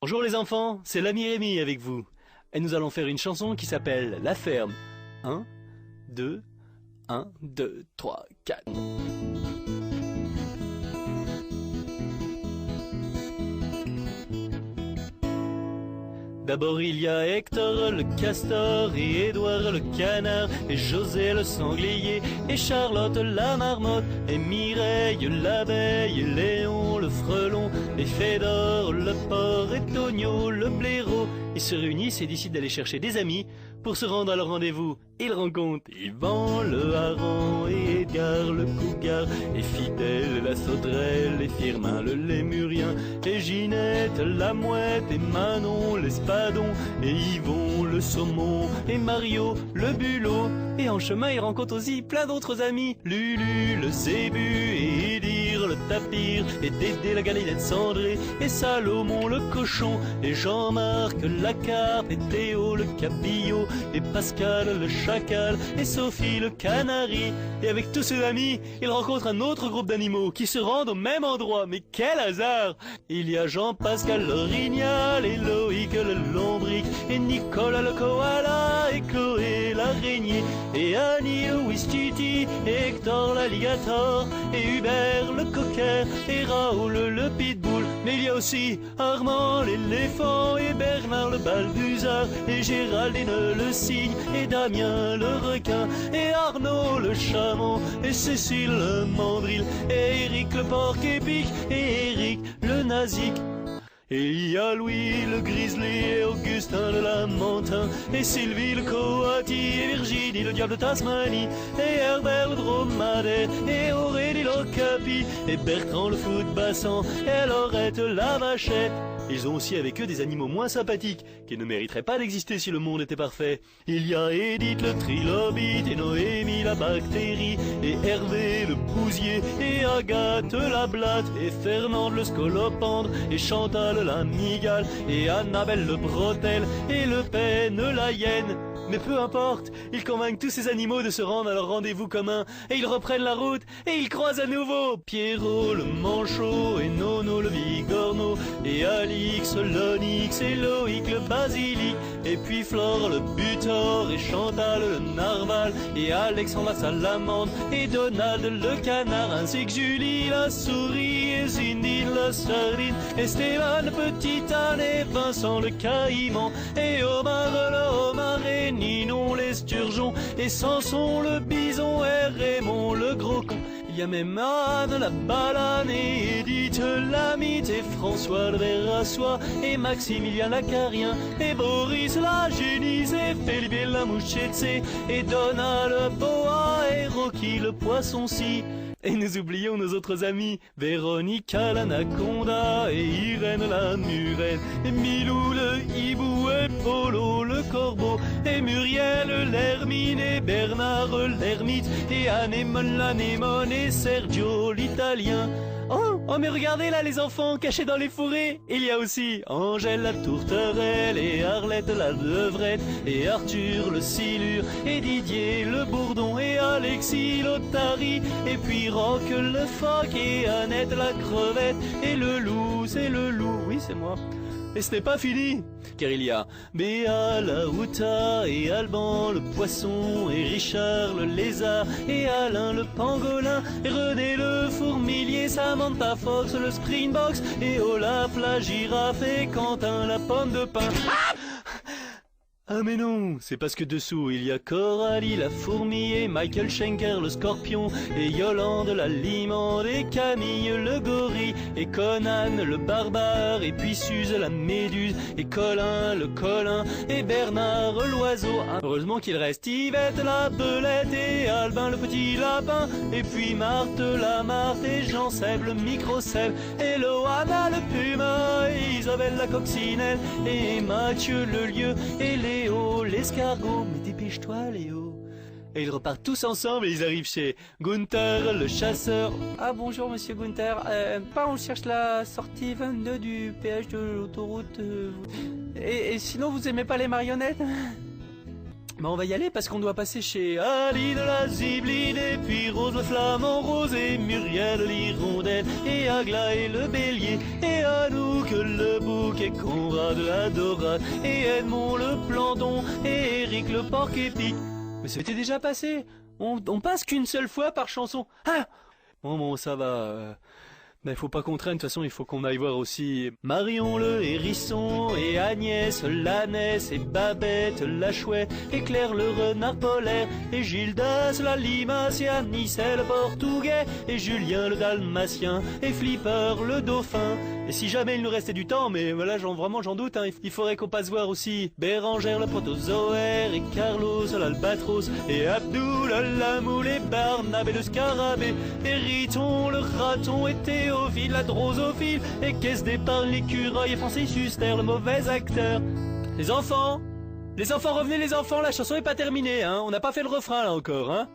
Bonjour les enfants, c'est l'ami Rémi avec vous. Et nous allons faire une chanson qui s'appelle La Ferme. 1, 2, 1, 2, 3, 4. D'abord il y a Hector le castor et Édouard le canard et José le sanglier et Charlotte la marmotte et Mireille l'abeille et Léon le frelon et Fédor le porc et Tonio le blaireau. Ils se réunissent et décident d'aller chercher des amis pour se rendre à leur rendez-vous. Ils rencontrent Yvan le hareng et Edgar le cougar et Fidèle la sauterelle et Firmin le lémurien et Ginette la mouette et Manon l'espadon et Yvon le saumon et Mario le bulot. Et en chemin ils rencontrent aussi plein d'autres amis, Lulu le zébu et Idir le tapir et Dédé la galinette cendrée et Salomon le cochon et Jean-Marc la carpe et Théo le cabillaud et Pascal le chacal et Sophie le canari. Et avec tous ses amis, il rencontre un autre groupe d'animaux qui se rendent au même endroit. Mais quel hasard! Il y a Jean-Pascal l'orignal et Loïc le lombric et Nicolas le koala et Chloé l'araignée et Annie le ouistiti et Hector l'alligator et Hubert le cocker et Raoul le pitbull. Mais il y a aussi Armand l'éléphant et Bernard le balbuzard et Géraldine le cygne et Damien le requin et Arnaud le chameau et Cécile le mandril et Eric le porc-épic et Eric le nasique. Et il y a Louis le grizzly et Augustin le lamentin et Sylvie le coati et Virginie le diable de Tasmanie et Herbert le dromadaire et Aurélie l'ocapi et Bertrand le footbassan et Laurette la vachette. Ils ont aussi avec eux des animaux moins sympathiques, qui ne mériteraient pas d'exister si le monde était parfait. Il y a Edith le trilobite et Noémie la bactérie et Hervé le bousier et Agathe la blatte et Fernande le scolopendre et Chantal la migale et Annabelle le bretelle et Le Pen la hyène. Mais peu importe, ils convainquent tous ces animaux de se rendre à leur rendez-vous commun et ils reprennent la route et ils croisent à nouveau Pierrot le manchot et Nono le bigorneau et Alix l'onyx et Loïc le basilic et puis Flore le butor et Chantal le narval et Alexandre la salamandre et Donald le canard ainsi que Julie la souris et Cindy la sardine et Stéphane le petit âne et Vincent le caïman et Omar le homard et Ninon l'esturgeon et Samson le bison et Raymond le gros con. Il y a même Anne la balane et Edith la mythe et François le ver à soie et Maximilien l'acarien et Boris la génisse et Felipe la mouchette et Donald le boa et Rocky le poisson-ci. Et nous oublions nos autres amis, Véronica l'anaconda et Irène la murène et Milou le hibou et Polo le corbeau et Muriel l'hermine et Bernard l'ermite et Anémone l'anémone et Sergio l'italien. Oh mais regardez là les enfants cachés dans les fourrés. Il y a aussi Angèle la tourterelle et Arlette la levrette et Arthur le silure et Didier le bourdon et Alexis l'otarie et puis Roch le phoque et Annette la crevette et le loup, c'est le loup, oui c'est moi. Et ce n'est pas fini, car il y a Béa la outa et Alban le poisson et Richard le lézard et Alain le pangolin et René le fourmilier, Samantha Fox le springbox et Olaf la girafe et Quentin la pomme de pin. Ah mais non, c'est parce que dessous il y a Coralie la fourmi et Michael Schenker le scorpion et Yolande la limande et Camille le gorille et Conan le barbare et puis Suze la méduse et Colin le colin et Bernard l'oiseau. Heureusement qu'il reste Yvette la belette et Albin le petit lapin et puis Marthe la marthe et Jean-Seb le micro-seb et Loana le puma et Isabelle la coccinelle et Mathieu le lieu et Léo l'escargot. Mais dépêche-toi Léo. Et ils repartent tous ensemble et ils arrivent chez Gunther le chasseur. Ah bonjour monsieur Gunther, on cherche la sortie 22 du péage de l'autoroute. Et sinon vous aimez pas les marionnettes? Mais on va y aller parce qu'on doit passer chez Aline la zibeline et puis Rose le flamant rose et Muriel l'hirondelle et Aglaé le bélier et Anouk le bouc et Conrad la dorade, et Edmond le Plandon, et Eric le porc-épic. Mais c'était déjà passé. On passe qu'une seule fois par chanson. Ah bon, ça va. Mais faut pas qu'on traîne, de toute façon il faut qu'on aille voir aussi Marion le hérisson, et Agnès l'ânesse, et Babette la chouette, et Claire le renard polaire, et Gildas la limace, et Anis le portugais, et Julien le dalmatien, et Flipper le dauphin. Et si jamais il nous restait du temps, mais voilà, vraiment j'en doute, hein, il faudrait qu'on passe voir aussi Bérangère le protozoaire, et Carlos l'albatros, et Abdou la moule, et Barnabé le scarabée, et Riton le raton, et Théophile la drosophile, et Caisse d'épargne l'écureuil, et Francis Huster le mauvais acteur. Les enfants, revenez les enfants, la chanson est pas terminée, hein, on n'a pas fait le refrain là encore, hein.